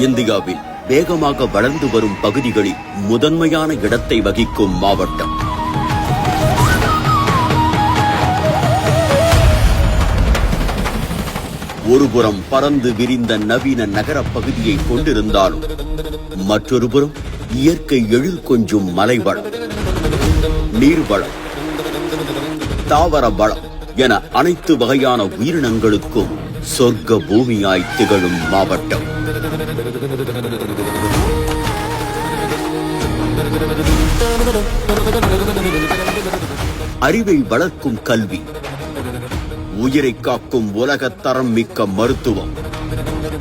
இந்தியாவில் வேகமாக வளர்ந்து வரும் பகுதிகளில் முதன்மையான இடத்தை வகிக்கும் மாவட்டம். ஒருபுறம் பறந்து விரிந்த நவீன நகர பகுதியை கொண்டிருந்தாலும் மற்றொருபுறம் இயற்கை எழில் கொஞ்சும் மலைவளம், நீர்வளம், தாவர வளம் என அனைத்து வகையான உயிரினங்களுக்கும் சொர்க்க பூமியாய் திகழும் மாவட்டம். அறிவை வளர்க்கும் கல்வி, உயிரை காக்கும் உலகத்தரம் மிக்க மருத்துவம்,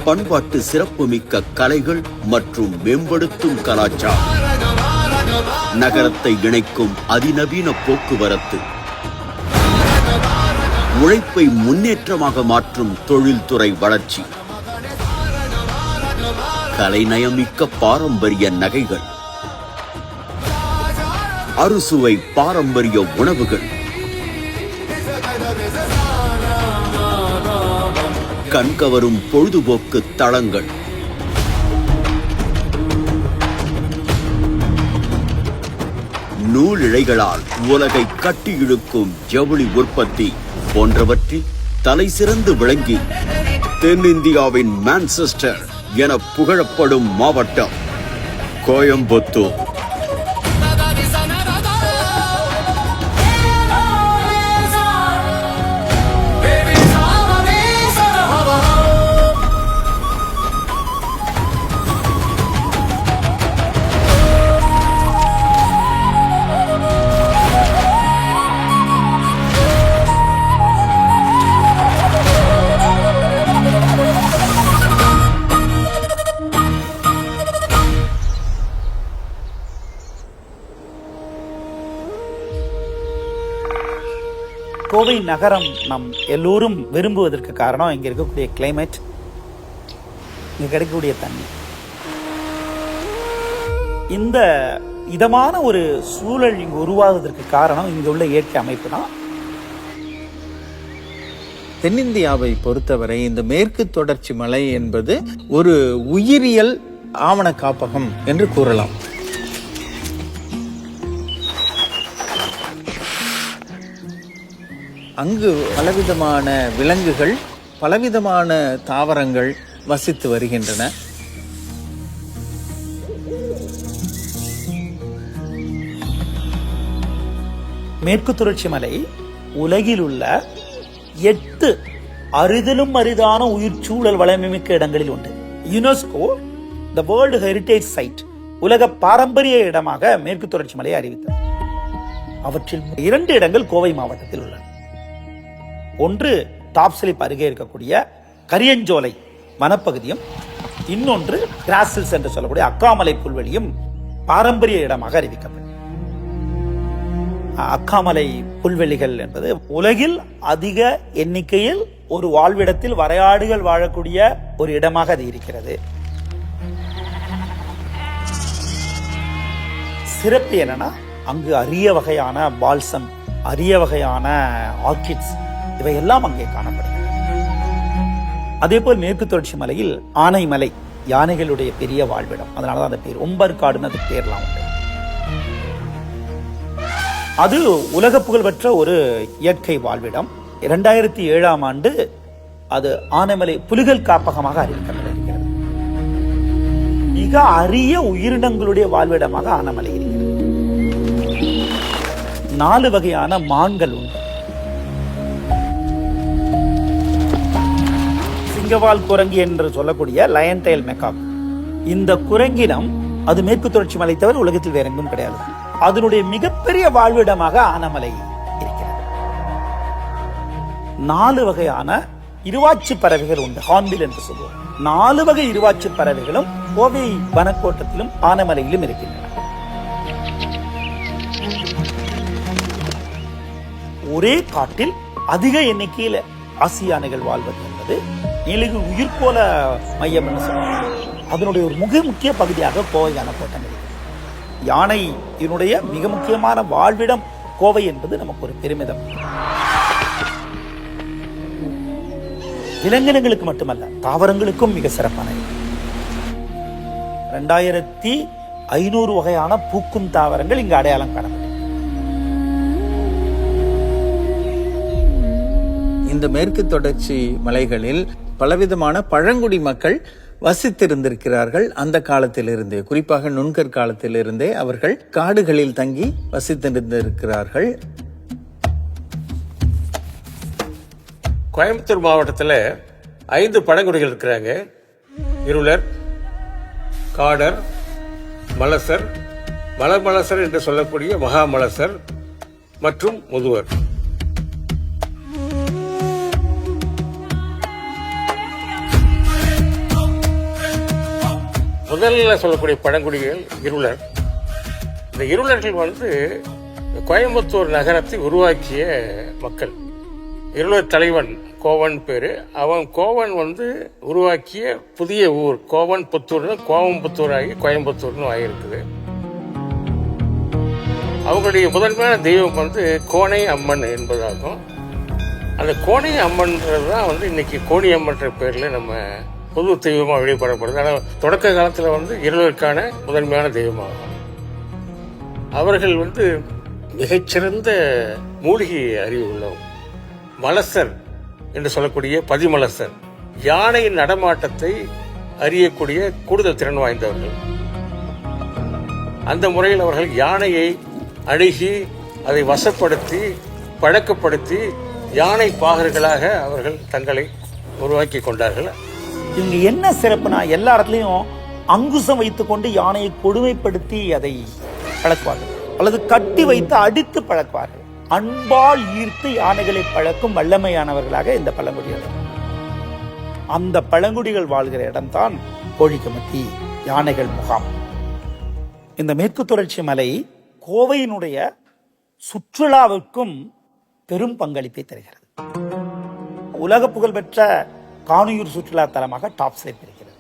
பண்பாட்டு சிறப்பு மிக்க கலைகள் மற்றும் மேம்படுத்தும் கலாச்சாரம், நகரத்தை இணைக்கும் அதிநவீன போக்குவரத்து, உழைப்பை முன்னேற்றமாக மாற்றும் தொழில்துறை வளர்ச்சி, கலைநயமிக்க பாரம்பரிய நகைகள், அறுசுவை பாரம்பரிய உணவுகள், கண்கவரும் பொழுதுபோக்கு தளங்கள், நூலிழைகளால் உலகை கட்டி இழுக்கும் ஜவுளி உற்பத்தி போன்றவற்றில் தலை சிறந்து விளங்கி தென்னிந்தியாவின் மான்செஸ்டர் என புகழப்படும் மாவட்டம் கோயம்புத்தூர். கோவை நகரம் நம் எல்லோரும் விரும்புவதற்கு காரணம் இங்க இருக்கக்கூடிய கிளைமேட், இங்க கிடைக்கக்கூடிய தண்ணி. இந்த இதமான ஒரு சூழல் இங்கு உருவாகுவதற்கு காரணம் இங்க உள்ள இயற்கை அமைப்பு தான். தென்னிந்தியாவை பொறுத்தவரை இந்த மேற்கு தொடர்ச்சி மலை என்பது ஒரு உயிரியல் ஆவண காப்பகம் என்று கூறலாம். அங்கு பலவிதமான விலங்குகள், பலவிதமான தாவரங்கள் வசித்து வருகின்றன. மேற்கு தொடர்ச்சி மலை உலகில் உள்ள 8 அரிதிலும் அரிதான உயிர் சூழல் வளமிக்க இடங்களில் உண்டு. UNESCO the world heritage site, உலக பாரம்பரிய இடமாக மேற்கு தொடர்ச்சி மலையை அறிவித்தது. அவற்றில் 2 இடங்கள் கோவை மாவட்டத்தில் உள்ளன. ஒன்று டாப்ஸ்லிப் அருகே இருக்கக்கூடிய கரியஞ்சோலை வனப்பகுதியும், இன்னொன்று கிராசில்ஸ் என்று சொல்லக்கூடிய அக்காமலை புல்வெளியும் பாரம்பரிய இடமாக அறிவிக்கப்படும். அக்காமலை புல்வெளிகள் என்பது உலகில் அதிக எண்ணிக்கையில் ஒரு வாழ்விடத்தில் வரையாடுகள் வாழக்கூடிய ஒரு இடமாக அது இருக்கிறது. சிறப்பு என்னன்னா, அங்கு அரிய வகையான பால்சம், அரிய வகையான ஆர்கிட்ஸ் இவையெல்லாம் அங்கே காணப்படுகிறது. அதே போல் மேற்கு தொடர்ச்சி மலையில் ஆனைமலை, யானைகளுடைய பெரிய வாழ்விடம், அதனாலதான் அந்த பேர் ஒம்பர்காடுன்னு அது பேர்லாம் உண்டு. அது உலக புகழ்பெற்ற ஒரு இயற்கை வாழ்விடம். 2007ஆம் ஆண்டு அது ஆனைமலை புலிகள் காப்பகமாக அறிவிக்கப்பட்டிருக்கிறது. மிக அரிய உயிரினங்களுடைய வாழ்விடமாக ஆனைமலை இருக்கிறது. 4 வகையான மான்கள் உண்டு. சிங்கவால் குரங்கி என்று சொல்லக்கூடிய லயன் டெயில் மெக்காக், இந்த குரங்கினம் அது மேற்கு தொடர்ச்சி மலை தவிர உலகத்தில் வேற எங்கும் கிடையாது. அதனுடைய மிகப்பெரிய வாழ்விடமாக ஆனைமலை இருக்கிறது. 4 வகையான இருவாச்சி பறவைகள் உண்டு, ஹார்ன்பில் என்று சொல்லுவோம். 4 வகை இருவாச்சி பறவைகளும் கோவை வனக்கோட்டத்திலும் ஆனைமலையிலும் இருக்கின்றன. ஒரே காட்டில் அதிக எண்ணிக்கையில் ஆசிய யானைகள் வாழ்வது என்பது நீலகிரி உயிர்கோள மையம் என்று சொல்லுவாங்க. அதனுடைய ஒரு மிக முக்கிய பகுதியாக கோவை யானைக்கோட்டம் இருக்கு. யானை இதனுடைய மிக முக்கியமான வாழ்விடம் கோவை என்பது நமக்கு ஒரு பெருமிதம். விலங்கினங்களுக்கு மட்டுமல்ல, தாவரங்களுக்கும் மிக சிறப்பான 2500 வகையான பூக்கும் தாவரங்கள் இங்கு அடையாளம் காணப்படும். இந்த மேற்கு தொடர்ச்சி மலைகளில் பலவிதமான பழங்குடி மக்கள் வசித்திருந்திருக்கிறார்கள். அந்த காலத்திலிருந்தே, குறிப்பாக நுண்கற் காலத்திலிருந்தே அவர்கள் காடுகளில் தங்கி வசித்திருந்திருக்கிறார்கள். கோயம்புத்தூர் மாவட்டத்தில் 5 பழங்குடிகள் இருக்கிறாங்க. இருளர், காடர், மலசர், மலமலசர் என்று சொல்லக்கூடிய மகாமலசர் மற்றும் முதுவர். முதல்ல சொல்லக்கூடிய பழங்குடிகள் இருளர். இந்த இருளர்கள் கோயம்புத்தூர் நகரத்தை உருவாக்கிய மக்கள். இருளர் தலைவன் கோவன் பேரு. அவன் கோவன் உருவாக்கிய புதிய ஊர் கோவன் புத்தூர், கோவம்புத்தூர் ஆகி கோயம்புத்தூர்னு ஆகியிருக்குது. அவங்களுடைய முதன்மையான தெய்வம் கோணை அம்மன் என்பதாகும். அந்த கோணை அம்மன்றது தான் இன்னைக்கு கோணியம்மன்ற பேர்ல நம்ம பொது தெய்வமாக வழிபடப்படுது. ஆனால் தொடக்க காலத்தில் இருளருக்கான முதன்மையான தெய்வமாகும். அவர்கள் மிகச்சிறந்த மூலிகை அறிவு உள்ளவங்க. மலசர் என்று சொல்லக்கூடிய பதிமலசர் யானையின் நடமாட்டத்தை அறியக்கூடிய கூடுதல் திறன் வாய்ந்தவர்கள். அந்த முறையில் அவர்கள் யானையை அணுகி அதை வசப்படுத்தி பழக்கப்படுத்தி யானை பாகர்களாக அவர்கள் தங்களை உருவாக்கி கொண்டார்கள். இங்க என்ன சிறப்புனா, எல்லா இடத்துலையும் அங்குசம் வைத்துக் கொண்டு யானையை கொடுமைப்படுத்தி அதை பழக்குவார்கள், அல்லது கட்டி வைத்து அடித்து பழக்குவார்கள். அன்பால் ஈர்த்து யானைகளை பழக்கும் வல்லமையானவர்களாக இந்த பழங்குடிகள். அந்த பழங்குடிகள் வாழ்கிற இடம்தான் கோழிக்கமத்தி யானைகள் முகாம். இந்த மேற்கு தொடர்ச்சி மலை கோவையினுடைய சுற்றுலாவிற்கும் பெரும் பங்களிப்பை தருகிறது. உலக புகழ்பெற்ற காணியூர் சுற்றுலா தலமாக டாப் ஸ்லிப் இருக்கிறது.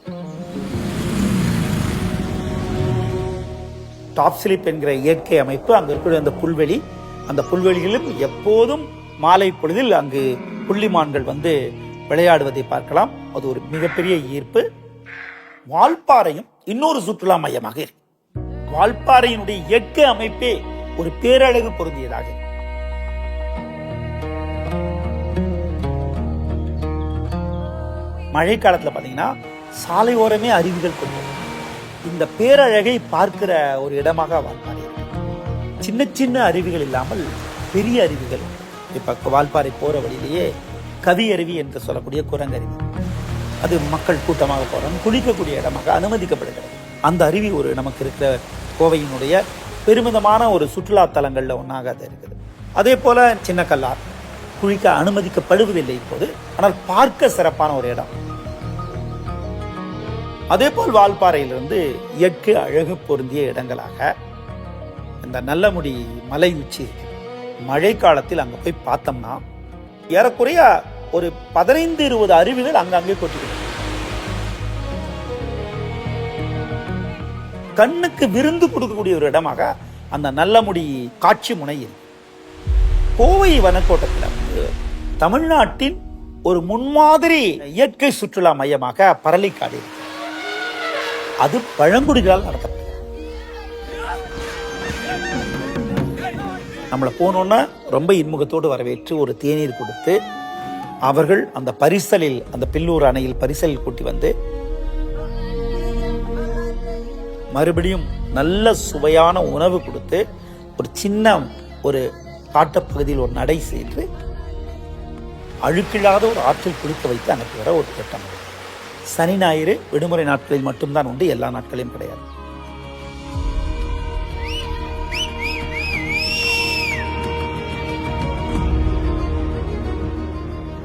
டாப் ஸ்லிப் என்கிற இயற்கை அமைப்பு, அங்கு இருக்கிற அந்த புல்வெளி, அந்த புல்வெளிகளிலும் எப்போதும் மாலை பொழுதில் அங்கு புள்ளிமான்கள் விளையாடுவதை பார்க்கலாம். அது ஒரு மிகப்பெரிய ஈர்ப்பு. வால்பாறையும் இன்னொரு சுற்றுலா மையமாக இருக்கு. வால்பாறையினுடைய இயற்கை அமைப்பே ஒரு பேரழகு பொருந்தியதாக. மழை காலத்துல பாத்தீங்கன்னா சாலையோரமே அருவிகள் கொண்டது. இந்த பேரழகை பார்க்கிற ஒரு இடமாக வால்பாறை. சின்ன சின்ன அருவிகள் இல்லாமல் பெரிய அருவிகள். இப்ப வால்பாறை போற வழியிலேயே கவி அருவி என்று சொல்லக்கூடிய குரங்கருவி, அது மக்கள் கூட்டமாக போறோம் குளிக்கக்கூடிய இடமாக அனுமதிக்கப்படுகிறது. அந்த அருவி ஒரு நமக்கு இருக்கிற கோவையினுடைய பெருமிதமான ஒரு சுற்றுலா தலங்கள்ல ஒன்றாக அது இருக்குது. அதே போல சின்ன கல்லார் குளிக்க அனுமதிக்கப்படுவதில்லை இப்போது, ஆனால் பார்க்க சிறப்பான ஒரு இடம். அதே போல் வால்பாறையிலிருந்து இயற்கை அழகு பொருந்திய இடங்களாக இந்த நல்லமுடி மலை உச்சி இருக்கு. மழை காலத்தில் அங்க போய் பார்த்தோம்னா ஏறக்குறைய ஒரு 15-20 அருவிகள் அங்கங்கே கொட்டிக்கிட்டு கண்ணுக்கு விருந்து கொடுக்கக்கூடிய ஒரு இடமாக அந்த நல்லமுடி காட்சி முனை இருக்கு. கோவை வனக்கோட்டத்தில் தமிழ்நாட்டின் ஒரு முன்மாதிரி இயற்கை சுற்றுலா மையமாக பரளிக்காடு இருக்கு. அது பழங்குடிகளால் நடத்தப்பட்டது. நம்மளை போனோன்னா ரொம்ப இன்முகத்தோடு வரவேற்று ஒரு தேநீர் கொடுத்து அவர்கள் அந்த பரிசலில், அந்த பில்லூர் அணையில் பரிசலில் கூட்டி மறுபடியும் நல்ல சுவையான உணவு கொடுத்து ஒரு சின்ன ஒரு காட்டுப்பகுதியில் ஒரு நடை செய்து அழுக்கில்லாத ஒரு ஆற்றில் குளிக்க வைத்து அனுப்பி வர ஒரு திட்டம். சனி ஞாயிறு விடுமுறை நாட்களில் மட்டும்தான் உண்டு, எல்லா நாட்களையும் கிடையாது.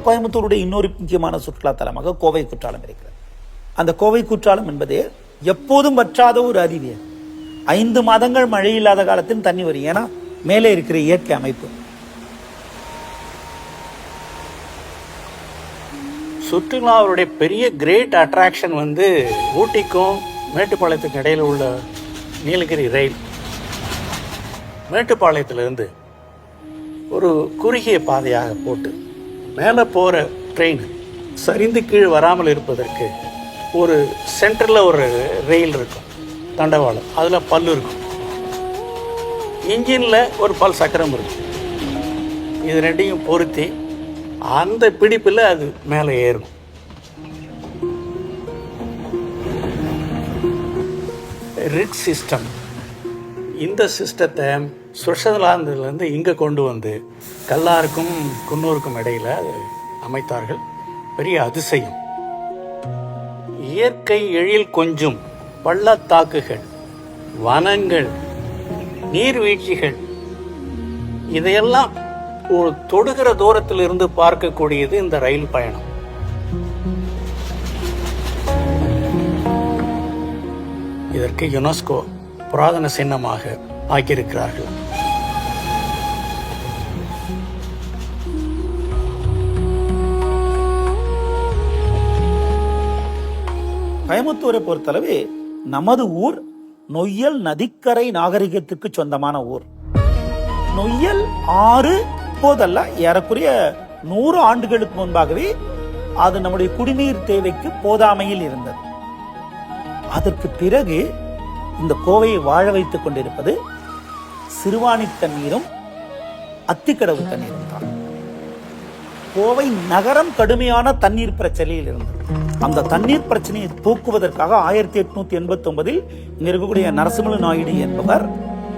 கோயம்புத்தூருடைய இன்னொரு முக்கியமான சுற்றுலா தலமாக கோவை குற்றாலம் இருக்கிறது. அந்த கோவை குற்றாலம் என்பது எப்போதும் வற்றாத ஒரு அருவி. 5 மாதங்கள் மழை இல்லாத காலத்தில் தண்ணி வரும். ஏன்னா மேலே இருக்கிற இயற்கை அமைப்பு. சுற்றுலாவுடைய பெரிய கிரேட் அட்ராக்ஷன் வந்து ஊட்டிக்கும் மேட்டுப்பாளையத்துக்கும் இடையில் உள்ள நீலகிரி ரயில். மேட்டுப்பாளையத்திலிருந்து ஒரு குறுகிய பாதையாக போட்டு மேலே போகிற ட்ரெயின் சரிந்து கீழே வராமல் இருப்பதற்கு ஒரு சென்டரில் ஒரு ரயில் இருக்கும், தண்டவாளம், அதில் பல்லு இருக்கும். இன்ஜினில் ஒரு பல் சக்கரம் இருக்கும். இது ரெண்டையும் பொருத்தி அந்த பிடிப்பில் அது மேலே ஏறும். ரிட் சிஸ்டம், இந்த சிஸ்டத்தை சுவிட்சர்லாந்துலேருந்து இங்கே கொண்டு வந்து கல்லாருக்கும் குன்னூருக்கும் இடையில் அது அமைத்தார்கள். பெரிய அதிசயம். இயற்கை எழில் கொஞ்சும் பள்ளத்தாக்குகள், வனங்கள், நீர்வீழ்ச்சிகள், இதையெல்லாம் ஒரு தொடுகிற தூரத்தில் இருந்து பார்க்கக்கூடியது இந்த ரயில் பயணம். இதற்கு யுனெஸ்கோ புராதன சின்னமாக ஆக்கியிருக்கிறார்கள். கோயம்புத்தூரை பொறுத்தளவு நமது ஊர் நொய்யல் நதிக்கரை நாகரிகத்திற்கு சொந்தமான ஊர். நொய்யல் ஆறு இப்போதல்ல, ஏறக்குறைய 100 ஆண்டுகளுக்கு முன்பாகவே அது நம்முடைய குடிநீர் தேவைக்கு போதாமையில் இருந்தது. அதற்கு பிறகு இந்த கோவையை வாழ வைத்துக் கொண்டிருப்பது சிறுவாணி தண்ணீரும் அத்திக்கடவு தண்ணீரும் தான். கோவை நகரம் கடுமையான தண்ணீர் பிரச்சனையில் இருந்தது. அந்த தண்ணீர் பிரச்சனையை போக்குவதற்காக 1889 இங்க இருக்கக்கூடிய நரசிம்மலு நாயுடு என்பவர்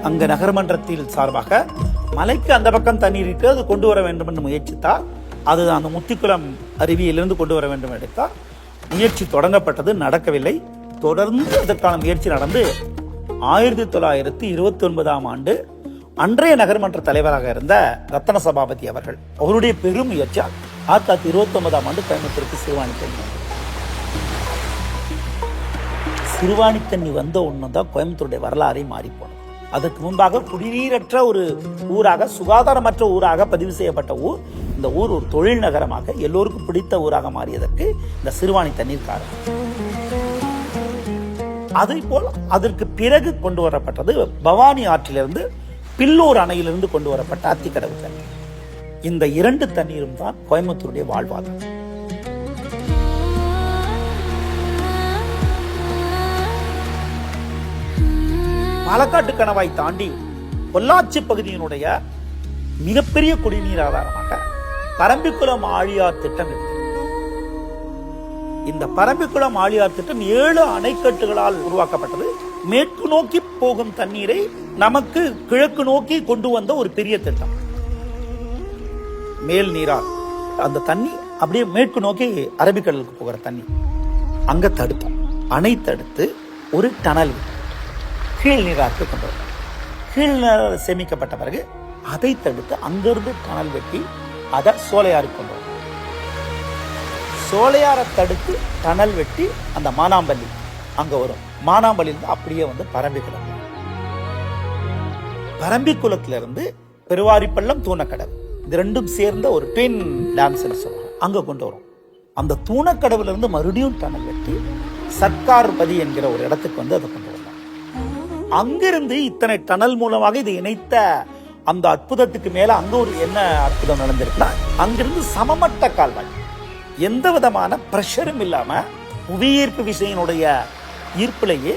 அங்க நகரமன்றத்தில் சார்பாக மலைக்கு அந்த பக்கம் தண்ணீர் இட்டு அது கொண்டு வர வேண்டும் என்று முயற்சித்தார். அது அந்த முத்திக்குளம் அருவியிலிருந்து கொண்டு வர வேண்டும் எடுத்தார். முயற்சி தொடங்கப்பட்டது, நடக்கவில்லை. தொடர்ந்து அதற்கான முயற்சி நடந்து 1929 ஆண்டு அன்றைய நகர்மன்ற தலைவராக இருந்த ரத்தன சபாபதி அவருடைய பெரும் முயற்சியால் 1929 ஆண்டு கோயம்புத்தூருக்கு சிறுவாணி தண்ணி. சிறுவாணி தண்ணி வந்த ஒண்ணுதான் கோயம்புத்தூருடைய வரலாறை மாறி போனது. அதற்கு முன்பாக குடிநீரற்ற ஒரு ஊராக, சுகாதாரமற்ற ஊராக பதிவு செய்யப்பட்ட ஊர். இந்த ஊர் ஒரு தொழில் நகரமாக எல்லோருக்கும் பிடித்த ஊராக மாறியதற்கு இந்த சிறுவாணி தண்ணீர் காரணம். அதே போல் அதற்கு பிறகு கொண்டு வரப்பட்டது பவானி ஆற்றிலிருந்து, பில்லூர் அணையிலிருந்து கொண்டு வரப்பட்ட அத்திக்கடவு தண்ணீர். இந்த 2 தண்ணீரும் தான் கோயம்புத்தூருடைய வாழ்வாதாரம். பாலக்காட்டு கணவாய் தாண்டி பொள்ளாச்சி பகுதியினுடைய மிகப்பெரிய குடிநீர் ஆதாரமாக பரம்பிக்குளம் ஆழியார் திட்டம் இருக்கிறது. இந்த பரம்பிக்குளம் ஆழியார் திட்டம் 7 அணைக்கட்டுகளால் உருவாக்கப்பட்டது. மேற்கு நோக்கி போகும் தண்ணீரை நமக்கு கிழக்கு நோக்கி கொண்டு வந்த ஒரு பெரிய திட்டம். மேல் நீரால் அந்த தண்ணி அப்படியே மேற்கு நோக்கி அரபிக்கடலுக்கு போகிற தண்ணி அங்க தடுத்தோம். அணை தடுத்து ஒரு டனல் கீழ் நீராக்கு கொண்டு வரும். கீழ் நீர் சேமிக்கப்பட்ட பிறகு அதை தடுத்து அங்கிருந்து டனல் வெட்டி அதை சோலையாருக்கு கொண்டு வரும். சோலையாரை தடுத்து டனல் வெட்டி அந்த மானாம்பள்ளி அங்க வரும். மானாம்பள்ளியிலிருந்து அப்படியே வந்து பரம்பிக்குளம், பரம்பிக்குளத்திலிருந்து பெருவாரிப்பள்ளம், தூணக்கடவு, இது 2ம் சேர்ந்த ஒரு ட்வின் டேம்ஸ் சொல்லுவாங்க, அங்க கொண்டு வரும். அந்த தூணக்கடவுல இருந்து மறுபடியும் டனல் வெட்டி சர்க்கார் பதி என்கிற ஒரு இடத்துக்கு வந்து அதை கொண்டு வரலாம். அங்கிருந்து இத்தனை டனல் மூலமாக இது இணைத்த அந்த அற்புதத்துக்கு மேல அங்க ஒரு என்ன அற்புதம் நடந்திருக்குன்னா, அங்கிருந்து சமமட்ட கால்வாய், எந்த விதமான பிரஷரும் இல்லாம புவியீர்ப்பு விசையினுடைய ஈர்ப்பிலேயே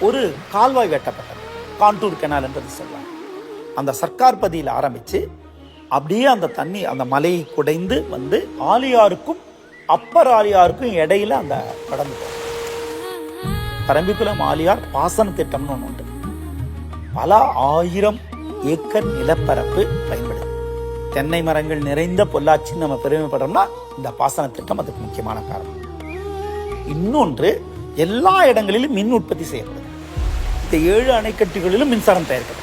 ஒரு கால்வாய் வெட்டப்பட்டது. கான்டூர் கெனால் என்றது சொல்லுவாங்க. அந்த சர்க்கார் பதியில் ஆரம்பிச்சு அப்படியே அந்த தண்ணி அந்த மலையை குடைந்து வந்து ஆலியாருக்கும் அப்பர் ஆலியாருக்கும் இடையில அந்த கடந்து போகும். பரம்பிக்குளம் ஆலியார் பாசன திட்டம்னு ஒன்று உண்டு. பல 1000 ஏக்கர் நிலப்பரப்பு பயன்படுது. தென்னை மரங்கள் நிறைந்த பொள்ளாச்சி நம்ம பெருமைப்படுறோம்னா இந்த பாசன திட்டம் அதுக்கு முக்கியமான காரணம். இன்னொன்று, எல்லா இடங்களிலும் மின் உற்பத்தி செய்யப்படுது. இந்த 7 அணைக்கட்டுகளிலும் மின்சாரம் தயாரிக்கப்படுது.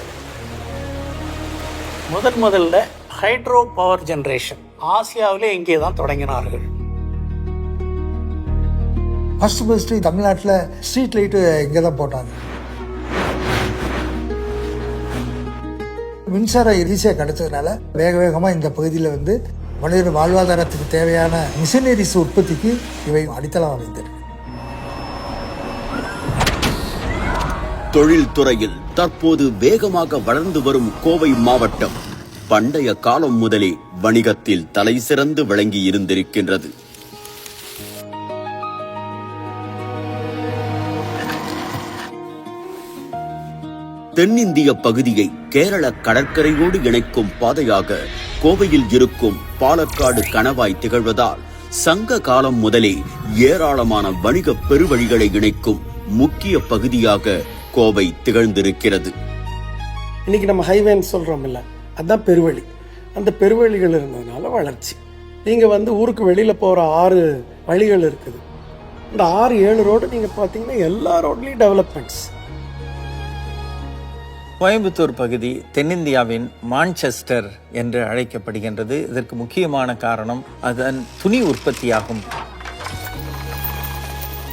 முதல்ல ஹைட்ரோ பவர் ஜெனரேஷன் ஆசியாவிலே இங்கே தான் தொடங்கினார்கள். ஃபர்ஸ்ட் தமிழ்நாட்டில் ஸ்ட்ரீட் லைட்டு இங்கே தான் போட்டாங்க. மின்சாரம் ஈஸியாக கிடைச்சதுனால வேகமாக இந்த பகுதியில் வந்து மனிதர் வாழ்வாதாரத்துக்கு தேவையான மிஷினரிஸ் உற்பத்திக்கு இவை அடித்தளம் அமைந்திருக்கு. தொழில்துறையில் தற்போது வேகமாக வளர்ந்து வரும் கோவை மாவட்டம் பண்டைய காலம் முதலே வணிகத்தில் தலை சிறந்து விளங்கி இருந்திருக்கின்றது. தென்னிந்திய பகுதியை கேரள கடற்கரையோடு இணைக்கும் பாதையாக கோவையில் இருக்கும் பாலக்காடு கணவாய் திகழ்வதால் சங்க காலம் முதலே ஏராளமான வணிக பெருவழிகளை இணைக்கும் முக்கிய பகுதியாக கோவை திகழ்ந்திருக்கிறது. இன்னைக்கு நம்ம ஹைவேன்னு சொல்றோம் இல்ல, அதுதான் பெருவழி. அந்த பெருவழிகள் இருந்ததுனால வளர்ச்சி. நீங்க ஊருக்கு வெளியில போற 6 வழிகள் இருக்குது. இந்த 6-7 ரோடு நீங்க பாத்தீங்கன்னா எல்லா ரோட்லயும் டெவலப்மெண்ட்ஸ். கோயம்புத்தூர் பகுதி தென்னிந்தியாவின் மான்செஸ்டர் என்று அழைக்கப்படுகின்றது. இதற்கு முக்கியமான காரணம் அதன் துணி உற்பத்தியாகும்.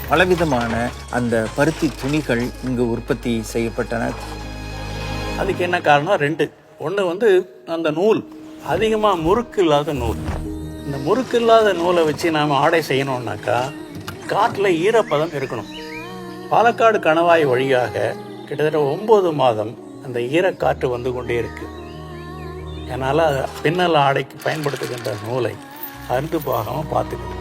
பலவிதமான அந்த பருத்தி துணிகள் இங்கு உற்பத்தி செய்யப்பட்டன. அதுக்கு என்ன காரணம்? 2. ஒன்று அந்த நூல் அதிகமாக முறுக்கு இல்லாத நூல். இந்த முறுக்கு இல்லாத நூலை வச்சு நாம் ஆடை செய்யணும்னாக்கா காட்டில் ஈரப்பதம் இருக்கணும். பாலக்காடு கணவாய் வழியாக கிட்டத்தட்ட 9 மாதம் அந்த ஈரக்காற்று வந்து கொண்டே இருக்கு. அதனால் பின்னல் ஆடைக்கு பயன்படுத்துகின்ற நூலை அறுந்து போகாமல் பார்த்துக்கணும்.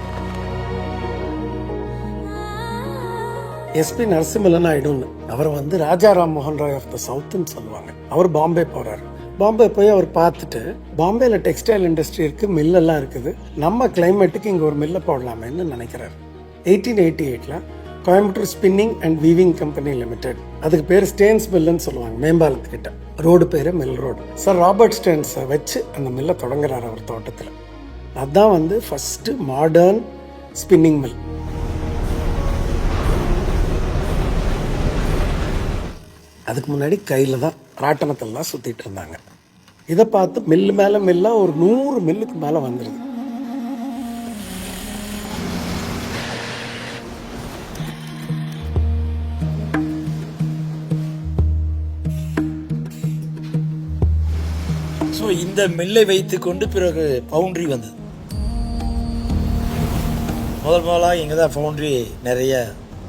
எஸ்பி நரசிம்ம நாயுடுன்னு அவர் ராஜாராம் மோகன் ராய் ஆஃப் த சவுத்துன்னு சொல்லுவாங்க. அவர் பாம்பே போறாரு. பாம்பே போய் அவர் பார்த்துட்டு, பாம்பேல டெக்ஸ்டைல் இண்டஸ்ட்ரி இருக்கு, மில்லெல்லாம் இருக்குது, நம்ம கிளைமேட்டுக்கு இங்கே ஒரு மில்லை போடலாமேன்னு நினைக்கிறாரு. 1888 Coimbatore spinning and weaving company limited, அதுக்கு பேர் ஸ்டேன்ஸ் மில்லுன்னு சொல்லுவாங்க, மேம்பாலத்துக்கிட்ட. ரோடு பேரு மில் ரோடு. சார் ராபர்ட் ஸ்டேன்ஸை வச்சு அந்த மில்லை தொடங்குறாரு அவர் தோட்டத்தில். அதுதான் ஃபர்ஸ்ட் மாடர்ன் ஸ்பின்னிங் மில். அதுக்கு முன்னாடி கையில் தான் ராட்டனத்தில் தான் சுற்றிட்டு இருந்தாங்க. இதை பார்த்து மில்லு மேலே மில்லாக ஒரு 100 மில்லுக்கு மேலே வந்துடுது. ஸோ இந்த மில்லை வைத்து கொண்டு பிறகு பவுண்ட்ரி வந்தது. முதலாக இங்கே தான் பவுண்ட்ரி நிறைய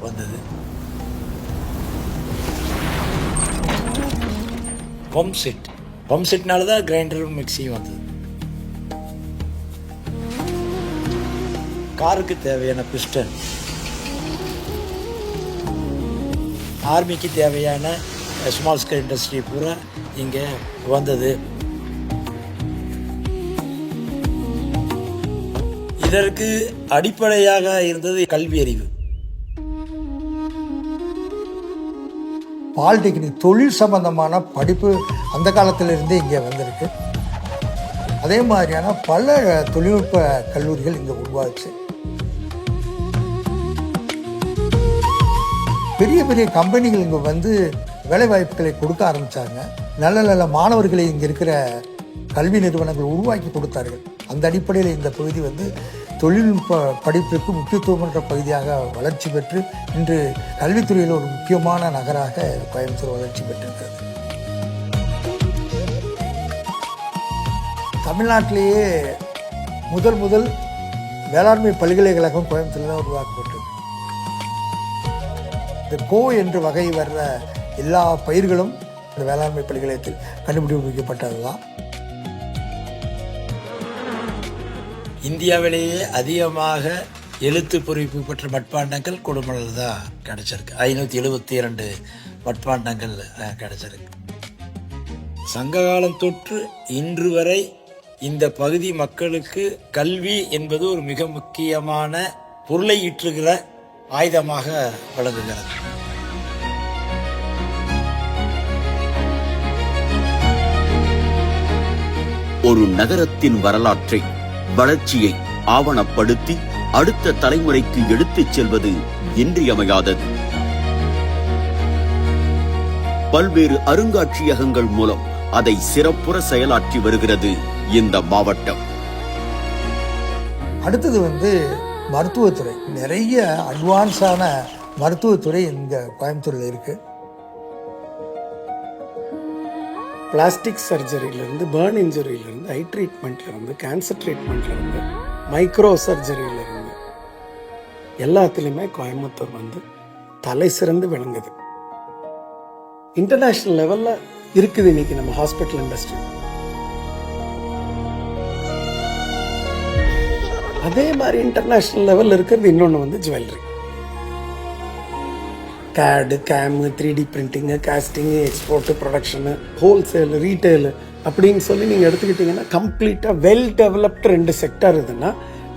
வந்தது. பம்ப் செட்னால தான் கிரைண்டரும் மிக்சியும் வந்தது. காருக்கு தேவையான பிஸ்டன், ஆர்மிக்கு தேவையான ஸ்மால் ஸ்கேல் இண்டஸ்ட்ரி பூரா இங்கே வந்தது. இதற்கு அடிப்படையாக இருந்தது கல்வி அறிவு. பாலிடெக்னிக் தொழில் சம்பந்தமான படிப்பு அந்த காலத்திலிருந்தே இங்கே வந்திருக்கு. அதே மாதிரியான பல தொழில்நுட்ப கல்லூரிகள் இங்கே உருவாச்சு. பெரிய பெரிய கம்பெனிகள் இங்கே வேலைவாய்ப்புகளை கொடுக்க ஆரம்பித்தாங்க. நல்ல நல்ல மாணவர்களை இங்கே இருக்கிற கல்வி நிறுவனங்கள் உருவாக்கி கொடுத்தார்கள். அந்த அடிப்படையில் இந்த பகுதி தொழில்நுட்ப படிப்பிற்கு முக்கியத்துவம் என்ற பகுதியாக வளர்ச்சி பெற்று இன்று கல்வித்துறையில் ஒரு முக்கியமான நகராக கோயம்புத்தூர் வளர்ச்சி பெற்றிருக்கிறது. தமிழ்நாட்டிலேயே முதல் வேளாண்மை பல்கலைக்கழகம் கோயம்புத்தூரில் தான் உருவாக்கப்பட்டது. இந்த கோ என்று வகை வர்ற எல்லா பயிர்களும் இந்த வேளாண்மை பல்கலைக்கழகத்தில் கண்டுபிடிக்கப்பட்டது தான். இந்தியாவிலேயே அதிகமாக எழுத்து பொறிப்பு பெற்ற மட்பாண்டங்கள் கொடுமணல் தான் கிடைச்சிருக்கு. 572 மட்பாண்டங்கள் கிடைச்சிருக்கு. சங்ககாலம் தொற்று இன்று வரை இந்த பகுதி மக்களுக்கு கல்வி என்பது ஒரு மிக முக்கியமான பொருளை ஈற்றுகிற ஆயுதமாக விளங்குகிறது. ஒரு நகரத்தின் வரலாற்றை, வளர்ச்சியை ஆவணப்படுத்தி அடுத்த தலைமுறைக்கு எடுத்துச் செல்வது இன்றியமையாதது. பல்வேறு அருங்காட்சியகங்கள் மூலம் அதை சிறப்புற செயலாற்றி வருகிறது இந்த மாவட்டம். அடுத்தது மருத்துவத்துறை. நிறைய அட்வான்ஸான மருத்துவத்துறை இங்க கோயம்புத்தூர்ல இருக்கு. பிளாஸ்டிக் சர்ஜரியிலேருந்து, பேர்ன் இன்ஜுரியிலேருந்து, ஐ ட்ரீட்மெண்ட்லேருந்து, கேன்சர் ட்ரீட்மெண்ட்லேருந்து, மைக்ரோ சர்ஜரியிலேருந்து எல்லாத்துலேயுமே கோயம்புத்தூர் வந்து தலை சிறந்து விளங்குது. இன்டர்நேஷ்னல் லெவலில் இருக்குது இன்னைக்கு நம்ம ஹாஸ்பிட்டல் இண்டஸ்ட்ரி. அதே மாதிரி இன்டர்நேஷ்னல் லெவலில் இருக்கிறது இன்னொன்று வந்து ஜுவல்லரி. கேடு, game, 3D printing, costing, export, production, wholesale, retail அப்படின்னு சொல்லி நீங்கள் எடுத்துக்கிட்டிங்கன்னா கம்ப்ளீட்டாக வெல் டெவலப்டு 2 செக்டர் இதுன்னா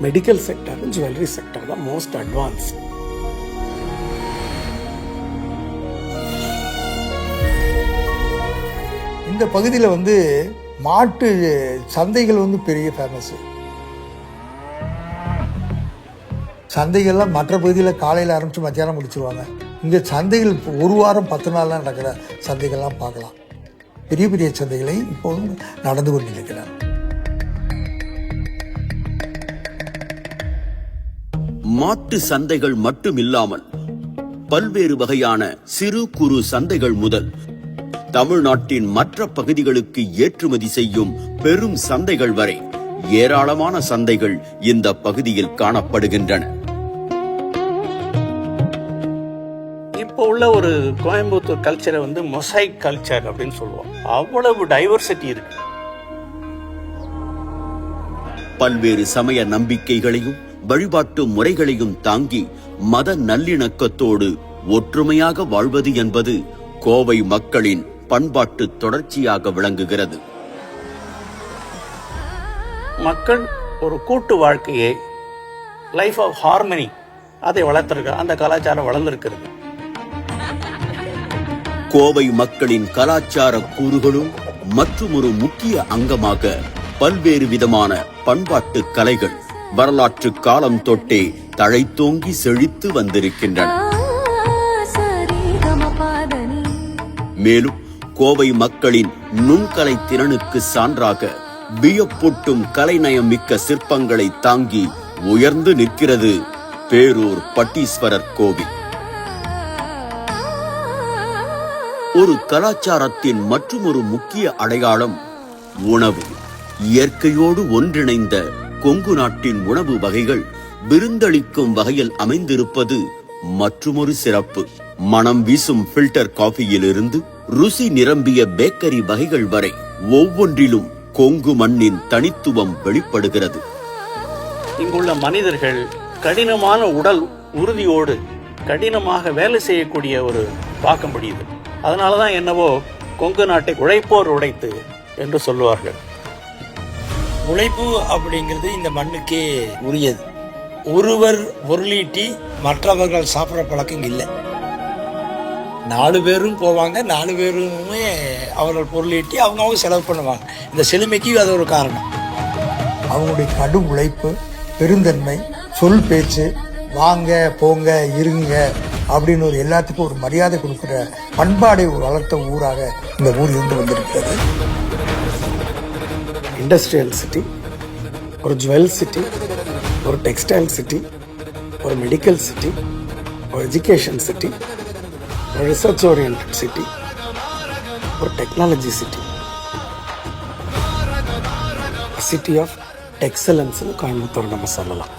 மெடிக்கல் செக்டரும் ஜுவல்லரி செக்டர் தான் மோஸ்ட் அட்வான்ஸ். இந்த பகுதியில் வந்து மாட்டு சந்தைகள் வந்து பெரிய ஃபேமஸ்ஸு. சந்தைகள்லாம் மற்ற பகுதியில் காலையில் ஆரம்பித்து மத்தியானம் முடிச்சுருவாங்க. இங்கே சந்தைகள் இப்போ 1 வாரம் 10 நாள்லாம் நடக்கிற சந்தைகள்லாம் பார்க்கலாம். பெரிய பெரிய சந்தைகளை இப்போதும் நடந்து கொண்டிருக்கிறார். மாட்டு சந்தைகள் மட்டுமில்லாமல் பல்வேறு வகையான சிறு குறு சந்தைகள் முதல் தமிழ்நாட்டின் மற்ற பகுதிகளுக்கு ஏற்றுமதி செய்யும் பெரும் சந்தைகள் வரை ஏராளமான சந்தைகள் இந்த பகுதியில் காணப்படுகின்றன. இப்போ உள்ள ஒரு கோயம்புத்தூர் கல்ச்சரை வந்து மொசைக் கல்ச்சர் அப்படின்னு சொல்லுவோம். அவ்வளவு டைவர்சிட்டி இருக்கு. பல்வேறு சமய நம்பிக்கைகளையும் வழிபாட்டு முறைகளையும் தாங்கி மத நல்லிணக்கத்தோடு ஒற்றுமையாக வாழ்வது என்பது கோவை மக்களின் பண்பாட்டு தொடர்ச்சியாக விளங்குகிறது. மக்கள் ஒரு கூட்டு வாழ்க்கையை, லைஃப் ஆஃப் ஹார்மனி, அதை வளர்த்திருக்க, அந்த கலாச்சாரம் வளர்ந்திருக்கிறது. கோவை மக்களின் கலாச்சார கூறுகளும் மற்றும் ஒரு முக்கிய அங்கமாக பல்வேறு விதமான பண்பாட்டு கலைகள் வரலாற்று காலம் தொட்டே தழைத்தோங்கி செழித்து வந்திருக்கின்றன. மேலும் கோவை மக்களின் நுண்கலை திறனுக்கு சான்றாக வியப்பூட்டும் கலைநயம் மிக்க சிற்பங்களை தாங்கி உயர்ந்து நிற்கிறது பேரூர் பட்டீஸ்வரர் கோவில். ஒரு கலாச்சாரத்தின் மற்றும் ஒரு முக்கிய அடையாளம் உணவு. இயற்கையோடு ஒன்றிணைந்த கொங்கு நாட்டின் உணவு வகைகள் விருந்தளிக்கும் வகையில் அமைந்திருப்பது மற்றுமொரு சிறப்பு. மனம் வீசும் ஃபில்டர் காஃபியிலிருந்து ருசி நிரம்பிய பேக்கரி வகைகள் வரை ஒவ்வொன்றிலும் கொங்கு மண்ணின் தனித்துவம் வெளிப்படுகிறது. இங்குள்ள மனிதர்கள் கடினமான உடல் உறுதியோடு கடினமாக வேலை செய்யக்கூடிய ஒரு பார்க்க முடியுது. அதனாலதான் என்னவோ கொங்கு நாட்டை உழைப்போர் உடைத்து என்று சொல்லுவார்கள். உழைப்பு அப்படிங்கிறது இந்த மண்ணுக்கே உரியது. ஒருவர் பொருளீட்டி மற்றவர்கள் சாப்பிட்ற பழக்கம் இல்லை. 4 பேரும் போவாங்க, 4 பேருமே அவர்கள் பொருளீட்டி அவங்க செலவு பண்ணுவாங்க. இந்த செழுமைக்கு அது ஒரு காரணம். அவங்களுடைய கடும் உழைப்பு, பெருந்தன்மை, சொல் பேச்சு, வாங்க போங்க இருங்க அப்படின்னு ஒரு எல்லாத்துக்கும் ஒரு மரியாதை கொடுக்குற பண்பாடை வளர்த்த ஊராக இந்த ஊர் இருந்து வந்திருக்கிறது. இண்டஸ்ட்ரியல் சிட்டி, ஒரு ஜுவல் சிட்டி, ஒரு டெக்ஸ்டைல் சிட்டி, ஒரு மெடிக்கல் சிட்டி, ஒரு எஜுகேஷன் சிட்டி, ஒரு ரிசர்ச் ஓரியன்ட் சிட்டி, ஒரு டெக்னாலஜி சிட்டி, சிட்டி ஆஃப் எக்ஸலன்ஸ்னு கோயம்புத்தூர் நம்ம சொல்லலாம்.